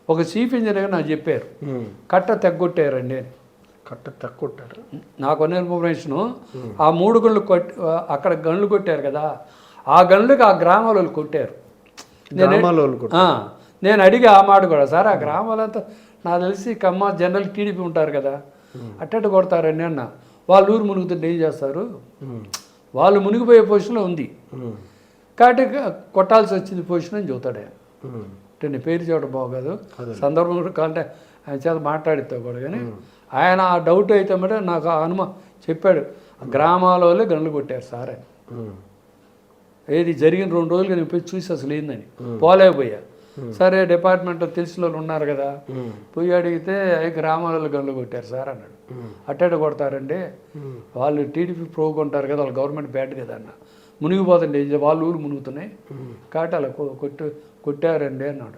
ఒక chief engineer నాకు చెప్పారు, కట్ట తెగ్గొట్టారండి అని. కట్ట తెగ్గొట్టారు. నాకు ఉన్న ఇన్ఫర్మేషను ఆ 3 గనులు అక్కడ గనులు కొట్టారు కదా, ఆ గనులకి ఆ గ్రామాల వాళ్ళు కొట్టారు. నేను అడిగి ఆ మాట కూడా, సార్ ఆ గ్రామాలంతా నాకు తెలిసి కమ్మ జనరల్ టీడీపీ ఉంటారు కదా, అట్టట్టు కొడతారండి అన్న. వాళ్ళు ఊరు మునుగుతుంటే ఏం చేస్తారు, వాళ్ళు మునిగిపోయే పొజిషన్లో ఉంది కాబట్టి కొట్టాల్సి వచ్చింది పొజిషన్ అని చెబుతాడు ఆయన. అంటే నీ పేరు చూడడం బాగోదు, సందర్భం కూడా కావాలంటే ఆయన చేత మాట్లాడితే కూడా. కానీ ఆయన ఆ డౌట్ అయితే మరి నాకు చెప్పాడు, గ్రామాల వాళ్ళే గనులు కొట్టారు సార్ అని. ఏది జరిగిన 2 రోజులుగా నేను పోయి చూసి అసలు ఏందని పోలేకపోయా. సరే డిపార్ట్మెంట్లో తెలిసిన వాళ్ళు ఉన్నారు కదా, పోయి అడిగితే గ్రామాలలో గనులు కొట్టారు సార్ అన్నాడు. అట్టేట కొడతారండి, వాళ్ళు టీడీపీ ప్రోగుంటారు కదా, వాళ్ళు గవర్నమెంట్ బ్యాడ్ కదా అన్న. మునిగిపోతుండే వాళ్ళు ఊరు మునుగుతున్నాయి కాబట్టి అలా కొట్టారండి అన్నాడు.